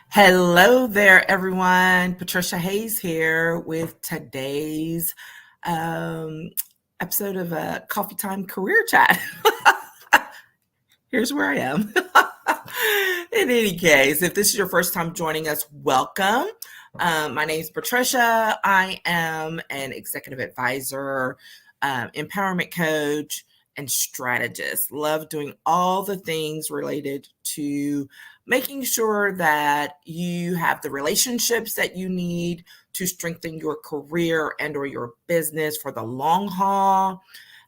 Hello there, everyone. Patricia Hayes here with today's um, episode of Coffee Time Career Chat. Here's where I am. In any case, if this is your first time joining us, welcome. My name is Patricia. I am an executive advisor, empowerment coach, and strategist. Love doing all the things related to making sure that you have the relationships that you need to strengthen your career and or your business for the long haul,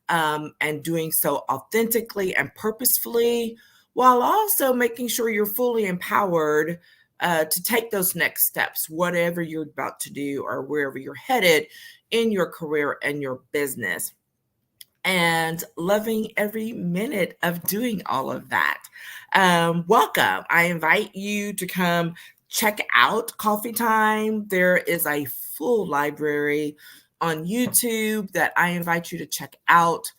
and doing so authentically and purposefully, while also making sure you're fully empowered to take those next steps, whatever you're about to do or wherever you're headed in your career and your business. And loving every minute of doing all of that. Welcome. I invite you to come check out Coffee Time. There is a full library on YouTube that I invite you to check out.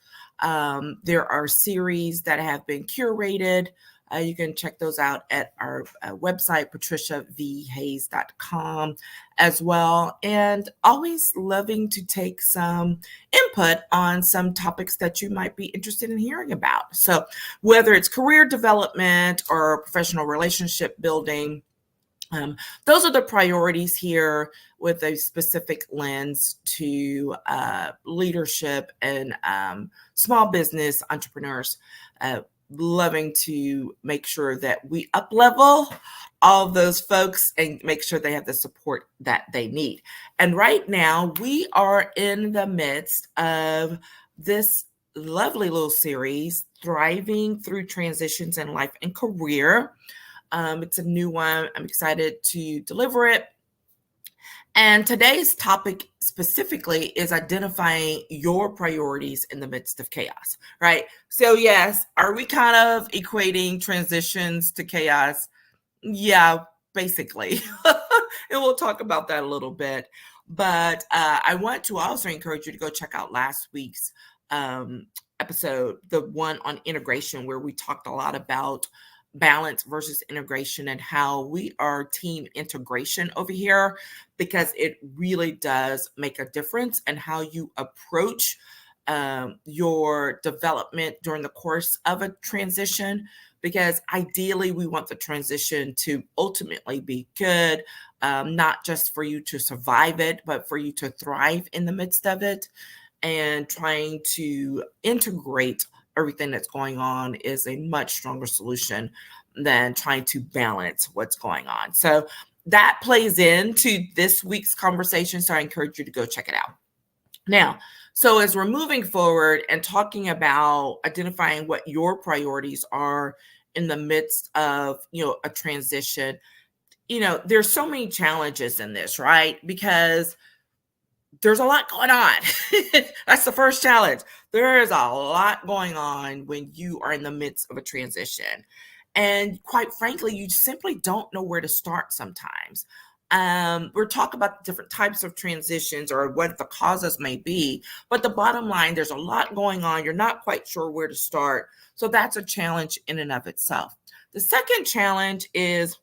There are series that have been curated. You can check those out at our website, patriciavhayes.com as well. And always loving to take some input on some topics that you might be interested in hearing about. So whether it's career development or professional relationship building, those are the priorities here with a specific lens to leadership and small business entrepreneurs. Loving to make sure that we up level all of those folks and make sure they have the support that they need. And right now we are in the midst of this lovely little series, Thriving Through Transitions in Life and Career. It's a new one. I'm excited to deliver it. And today's topic specifically is identifying your priorities in the midst of chaos, right? So, yes, are we kind of equating transitions to chaos? Yeah, basically. And we'll talk about that a little bit. But I want to also encourage you to go check out last week's episode, the one on integration, where we talked a lot about balance versus integration and how we are team integration over here, because it really does make a difference in how you approach your development during the course of a transition, because ideally we want the transition to ultimately be good, not just for you to survive it, but for you to thrive in the midst of it. And trying to integrate everything that's going on is a much stronger solution than trying to balance what's going on. So that plays into this week's conversation. So I encourage you to go check it out. Now, so as we're moving forward and talking about identifying what your priorities are in the midst of, a transition, there's so many challenges in this, right? Because there's a lot going on. That's the first challenge. There is a lot going on when you are in the midst of a transition. And quite frankly, you simply don't know where to start sometimes. We're talking about different types of transitions or what the causes may be. But the bottom line, there's a lot going on. You're not quite sure where to start. So that's a challenge in and of itself. The second challenge is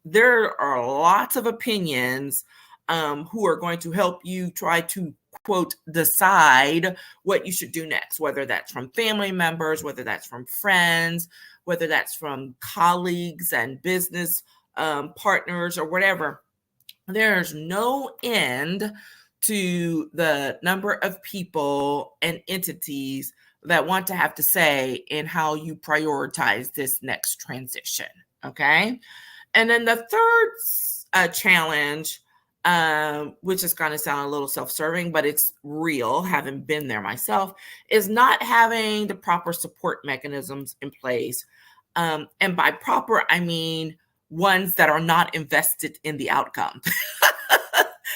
there are lots of opinions who are going to help you try to, quote, decide what you should do next, whether that's from family members, whether that's from friends, whether that's from colleagues and business partners or whatever. There's no end to the number of people and entities that want to have to say in how you prioritize this next transition, okay? And then the third challenge, which is going to sound a little self-serving, but it's real, having been there myself, is not having the proper support mechanisms in place. And by proper, I mean ones that are not invested in the outcome.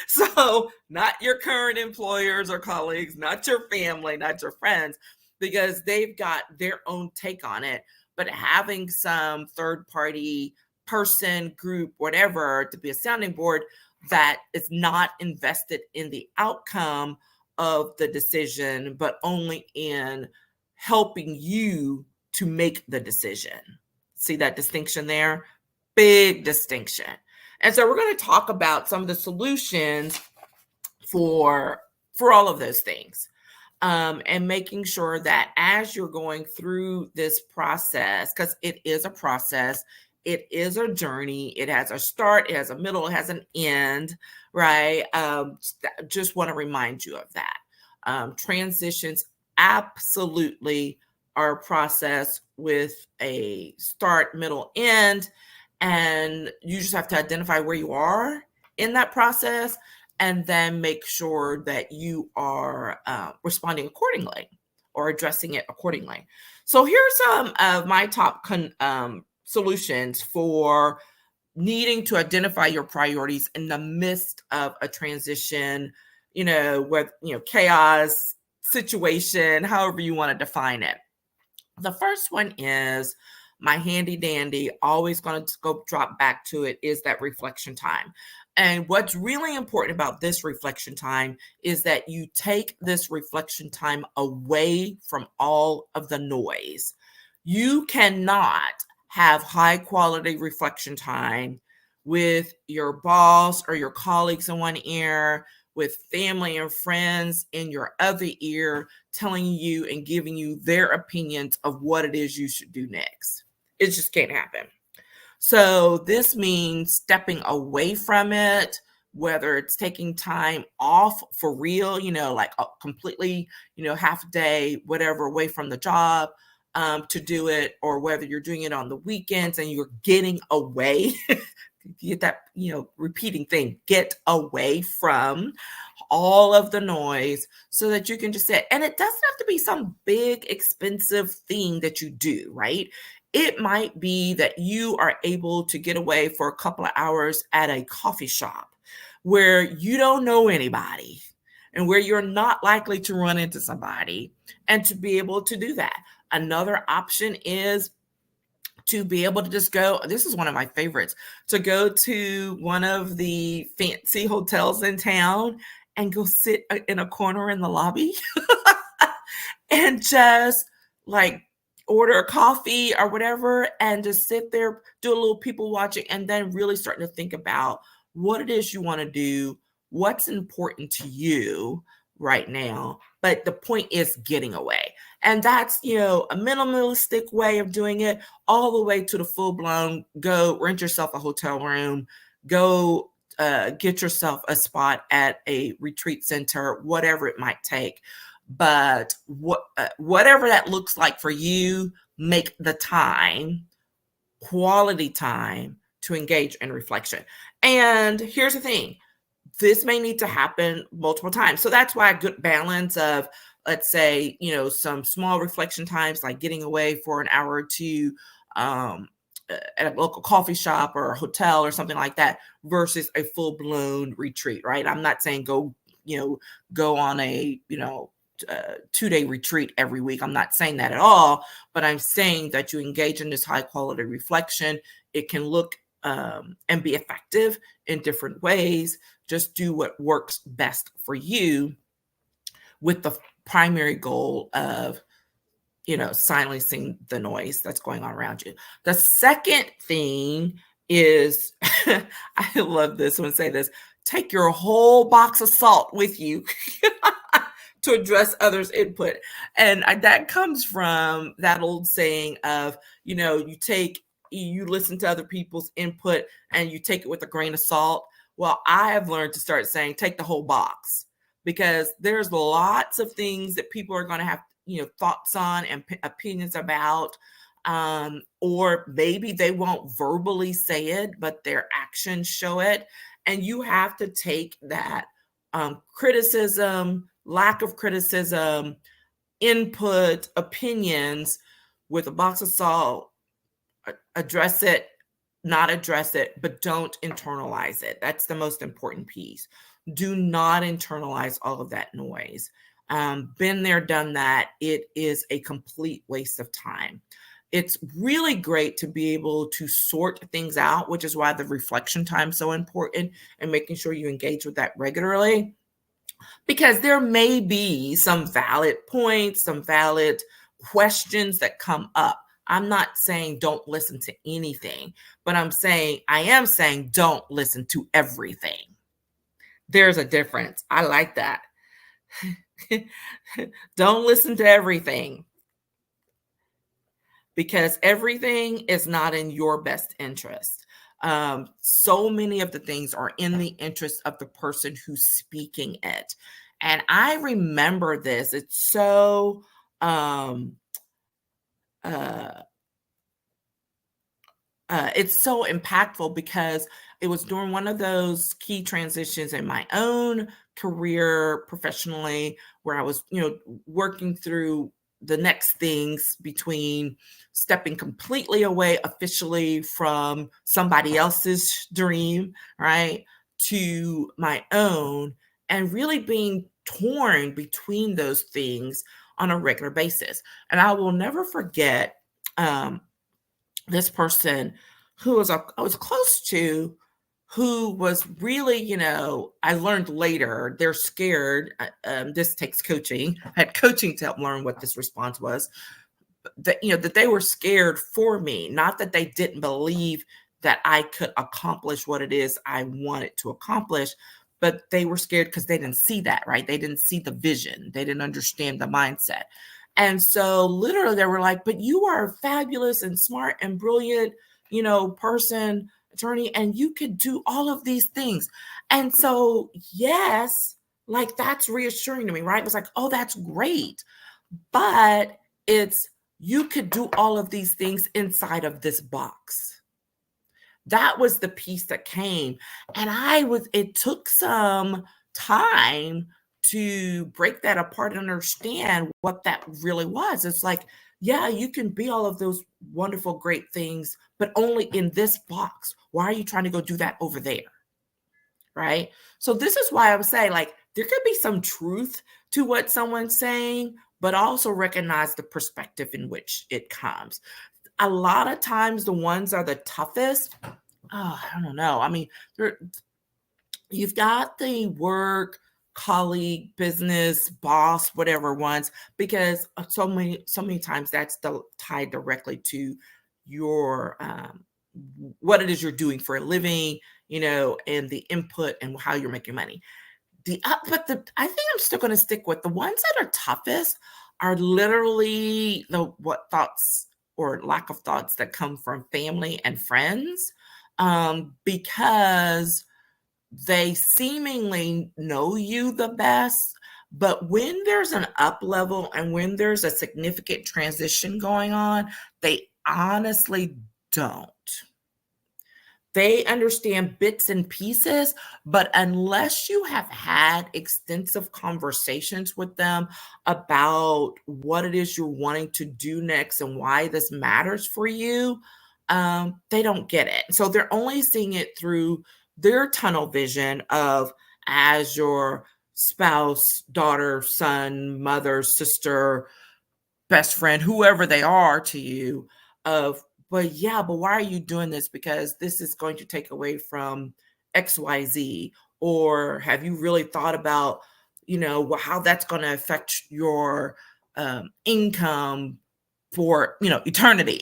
So not your current employers or colleagues, not your family, not your friends, because they've got their own take on it. But having some third-party person, group, whatever, to be a sounding board that is not invested in the outcome of the decision, but only in helping you to make the decision. See that distinction there? Big distinction. And so we're going to talk about some of the solutions for all of those things. And making sure that as you're going through this process, because it is a process, it is a journey, it has a start, it has a middle, it has an end, right? Just want to remind you of that. Transitions absolutely are a process with a start, middle, end, and you just have to identify where you are in that process and then make sure that you are responding accordingly or addressing it accordingly. So here's some of my top solutions for needing to identify your priorities in the midst of a transition, with, chaos, situation, however you want to define it. The first one is my handy dandy, always going to go drop back to it, is that reflection time. And what's really important about this reflection time is that you take this reflection time away from all of the noise. You cannot have high quality reflection time with your boss or your colleagues in one ear, with family and friends in your other ear, telling you and giving you their opinions of what it is you should do next. It just can't happen. So this means stepping away from it, whether it's taking time off for real, like completely, half a day, whatever, away from the job to do it, or whether you're doing it on the weekends and you're getting away. Get that, repeating thing, get away from all of the noise so that you can just sit. And it doesn't have to be some big, expensive thing that you do, right? It might be that you are able to get away for a couple of hours at a coffee shop where you don't know anybody and where you're not likely to run into somebody, and to be able to do that. Another option is to be able to just go, this is one of my favorites, to go to one of the fancy hotels in town and go sit in a corner in the lobby and just like order a coffee or whatever and just sit there, do a little people watching, and then really starting to think about what it is you want to do, what's important to you right now. But the point is getting away. And that's, a minimalistic way of doing it, all the way to the full blown, go rent yourself a hotel room, go get yourself a spot at a retreat center, whatever it might take. But whatever that looks like for you, make the time, quality time, to engage in reflection. And here's the thing. This may need to happen multiple times. So that's why a good balance of, let's say, some small reflection times, like getting away for an hour or two at a local coffee shop or a hotel or something like that, versus a full-blown retreat, right? I'm not saying go on a, 2-day retreat every week. I'm not saying that at all, but I'm saying that you engage in this high quality reflection. It can look and be effective in different ways. Just do what works best for you, with the primary goal of, silencing the noise that's going on around you. The second thing is, I love this one, say this, take your whole box of salt with you to address others' input. And that comes from that old saying of, you listen to other people's input and you take it with a grain of salt. Well, I have learned to start saying, take the whole box, because there's lots of things that people are going to have, thoughts on and opinions about, or maybe they won't verbally say it, but their actions show it. And you have to take that criticism, lack of criticism, input, opinions with a box of salt, address it, not address it, but don't internalize it. That's the most important piece. Do not internalize all of that noise. Been there, done that. It is a complete waste of time. It's really great to be able to sort things out, which is why the reflection time is so important, and making sure you engage with that regularly, because there may be some valid points, some valid questions that come up. I'm not saying don't listen to anything, but I am saying don't listen to everything. There's a difference. I like that. Don't listen to everything, because everything is not in your best interest. So many of the things are in the interest of the person who's speaking it. And I remember this. Um, uh, it's so impactful because it was during one of those key transitions in my own career professionally, where I was, working through the next things between stepping completely away officially from somebody else's dream, right, to my own, and really being torn between those things on a regular basis. And I will never forget um, this person I was close to, who was really, I learned later, they're scared. This takes coaching. I had coaching to help learn what this response was. That they were scared for me, not that they didn't believe that I could accomplish what it is I wanted to accomplish, but they were scared because they didn't see that, right? They didn't see the vision. They didn't understand the mindset. And so literally they were like, but you are a fabulous and smart and brilliant, person, attorney, and you could do all of these things. And so, yes, like that's reassuring to me, right? It was like, oh, that's great. But it's, you could do all of these things inside of this box. That was the piece that came. And it took some time to break that apart and understand what that really was. It's like, yeah, you can be all of those wonderful, great things, but only in this box. Why are you trying to go do that over there? Right. So this is why I would say, like, there could be some truth to what someone's saying, but also recognize the perspective in which it comes. A lot of times the ones are the toughest. Oh, I don't know. I mean, you've got the work, colleague, business, boss, whatever ones, because so many times that's tied directly to your what it is you're doing for a living, and the input and how you're making money. I think I'm still going to stick with the ones that are toughest are literally what thoughts or lack of thoughts that come from family and friends, because they seemingly know you the best. But when there's an up level and when there's a significant transition going on, they honestly don't. They understand bits and pieces, but unless you have had extensive conversations with them about what it is you're wanting to do next and why this matters for you, they don't get it. So they're only seeing it through their tunnel vision of, as your spouse, daughter, son, mother, sister, best friend, whoever they are to you, of, but yeah, but why are you doing this? Because this is going to take away from XYZ. Or have you really thought about, how that's going to affect your income for, eternity?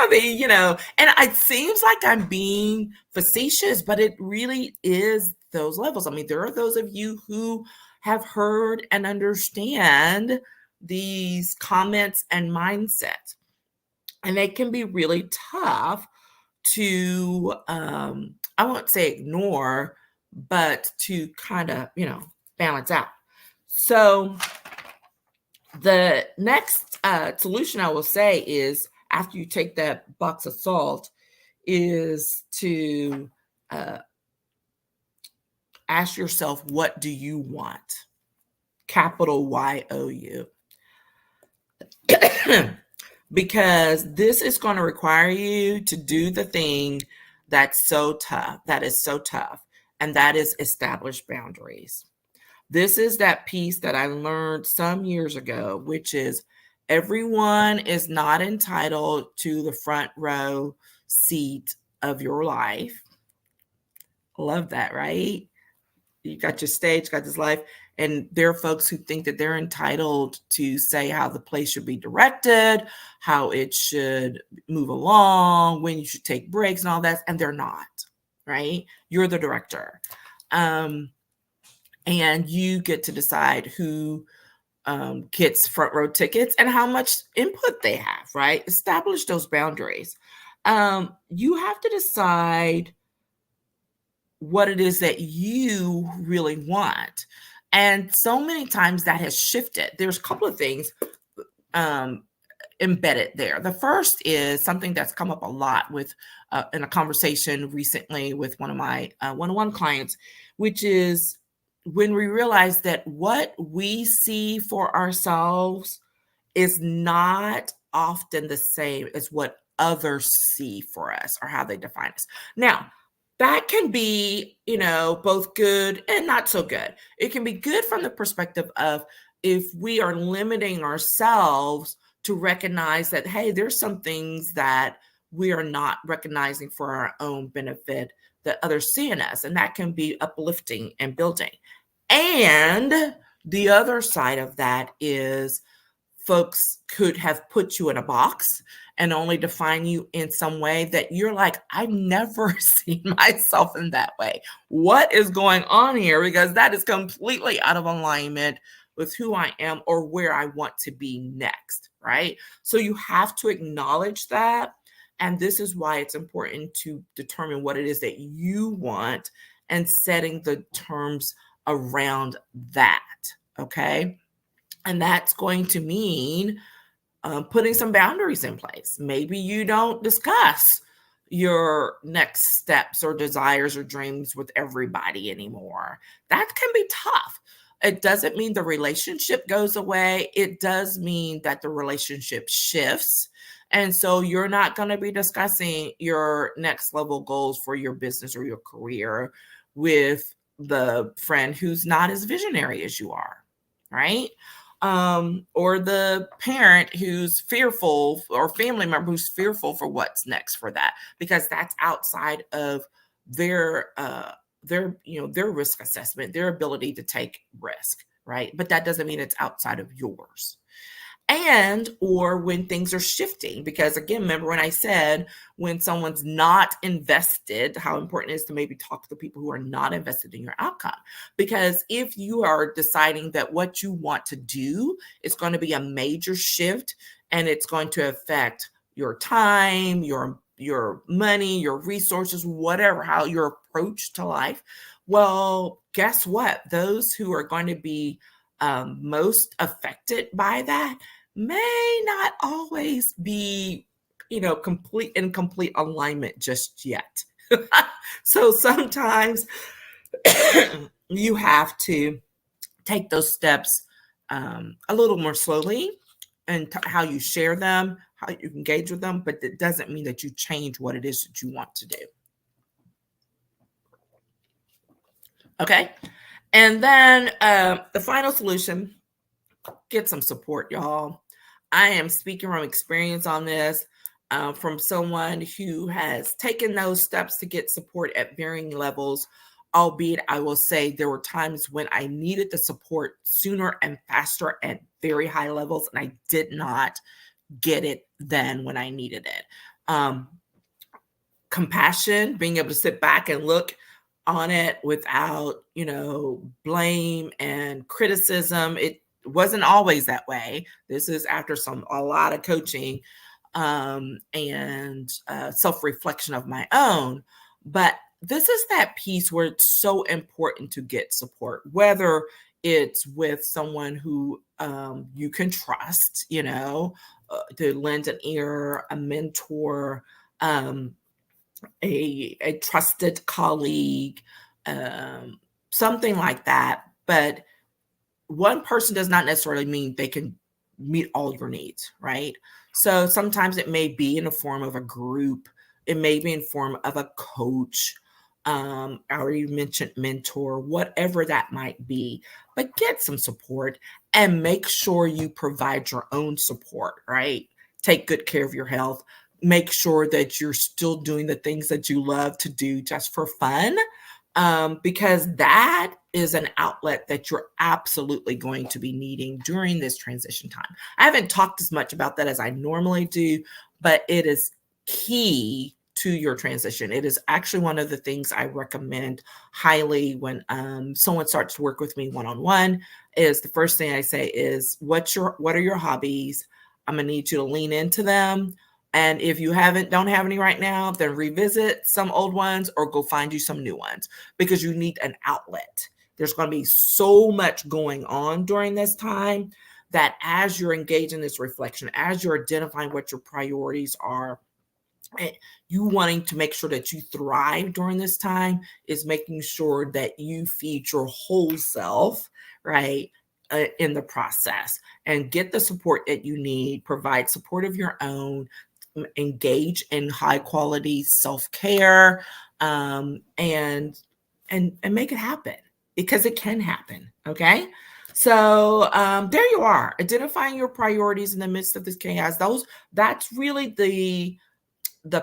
I mean, and it seems like I'm being facetious, but it really is those levels. I mean, there are those of you who have heard and understand these comments and mindsets, and they can be really tough to, I won't say ignore, but to kind of, balance out. So the next solution I will say is, after you take that box of salt, is to ask yourself, what do you want? Capital Y-O-U. Because this is going to require you to do the thing that is so tough, and that is establish boundaries. This is that piece that I learned some years ago, which is everyone is not entitled to the front row seat of your life. Love that, right? You got your stage, got this life. And there are folks who think that they're entitled to say how the play should be directed, how it should move along, when you should take breaks and all that. And they're not, right? You're the director. And you get to decide who gets front row tickets and how much input they have, right? Establish those boundaries. You have to decide what it is that you really want. And so many times that has shifted. There's a couple of things embedded there. The first is something that's come up a lot with in a conversation recently with one of my one-on-one clients, which is when we realize that what we see for ourselves is not often the same as what others see for us or how they define us. Now, that can be, both good and not so good. It can be good from the perspective of if we are limiting ourselves to recognize that, hey, there's some things that we are not recognizing for our own benefit that others see in us. And that can be uplifting and building. And the other side of that is folks could have put you in a box and only define you in some way that you're like, I've never seen myself in that way. What is going on here? Because that is completely out of alignment with who I am or where I want to be next, right? So you have to acknowledge that. And this is why it's important to determine what it is that you want and setting the terms around that, okay? And that's going to mean putting some boundaries in place. Maybe you don't discuss your next steps or desires or dreams with everybody anymore. That can be tough. It doesn't mean the relationship goes away. It does mean that the relationship shifts. And so you're not going to be discussing your next level goals for your business or your career with the friend who's not as visionary as you are, right? Or the parent who's fearful or family member who's fearful for what's next for that, because that's outside of their risk assessment, their ability to take risk, right? But that doesn't mean it's outside of yours. And or when things are shifting, because again, remember when I said when someone's not invested, how important it is to maybe talk to the people who are not invested in your outcome. Because if you are deciding that what you want to do is going to be a major shift and it's going to affect your time, your money, your resources, whatever, how your approach to life, well, guess what? Those who are going to be most affected by that may not always be, complete alignment just yet. So sometimes you have to take those steps a little more slowly and how you share them, how you engage with them, but it doesn't mean that you change what it is that you want to do. Okay. And then the final solution, get some support, y'all. I am speaking from experience on this, from someone who has taken those steps to get support at varying levels, albeit I will say there were times when I needed the support sooner and faster at very high levels, and I did not get it then when I needed it. Compassion, being able to sit back and look on it without, blame and criticism. It wasn't always that way. This is after a lot of coaching and self-reflection of my own. But this is that piece where it's so important to get support, whether it's with someone who you can trust, to lend an ear, a mentor, a trusted colleague, something like that. But one person does not necessarily mean they can meet all your needs, right? So sometimes it may be in the form of a group. It may be in form of a coach. I already mentioned mentor, whatever that might be. But get some support and make sure you provide your own support, right? Take good care of your health. Make sure that you're still doing the things that you love to do just for fun, because that is an outlet that you're absolutely going to be needing during this transition time. I haven't talked as much about that as I normally do, but it is key to your transition. It is actually one of the things I recommend highly when someone starts to work with me one-on-one. Is the first thing I say is, what are your hobbies? I'm gonna need you to lean into them. And if you don't have any right now, then revisit some old ones or go find you some new ones, because you need an outlet. There's going to be so much going on during this time that as you're engaged in this reflection, as you're identifying what your priorities are, you wanting to make sure that you thrive during this time is making sure that you feed your whole self, right? In the process, and get the support that you need, provide support of your own, engage in high quality self-care, and make it happen, because it can happen. Okay. So there you are, identifying your priorities in the midst of this chaos. That's really the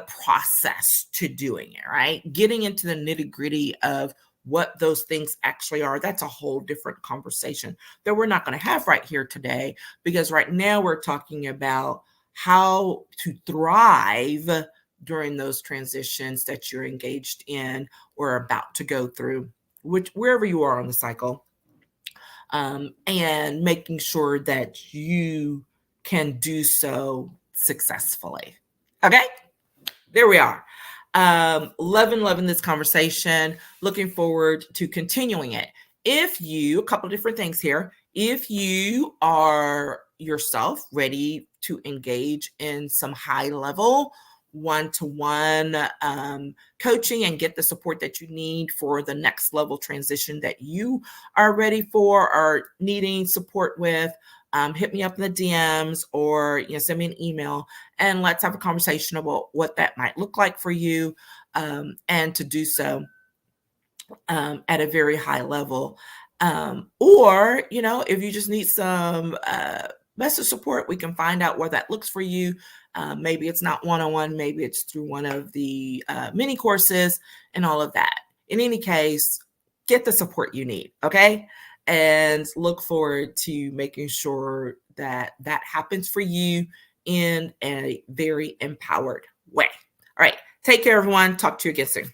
process to doing it, right? Getting into the nitty-gritty of what those things actually are, that's a whole different conversation that we're not going to have right here today, because right now we're talking about how to thrive during those transitions that you're engaged in or about to go through, wherever you are on the cycle, and making sure that you can do so successfully. Okay, there we are. Loving this conversation. Looking forward to continuing it. A couple of different things here. If you are yourself ready to engage in some high level one-to-one coaching and get the support that you need for the next level transition that you are ready for or needing support with, hit me up in the DMs, or send me an email, and let's have a conversation about what that might look like for you, and to do so at a very high level. Or if you just need some message support, we can find out where that looks for you. Maybe it's not one-on-one, maybe it's through one of the mini courses and all of that. In any case, get the support you need, okay? And look forward to making sure that happens for you in a very empowered way. All right, take care, everyone. Talk to you again soon.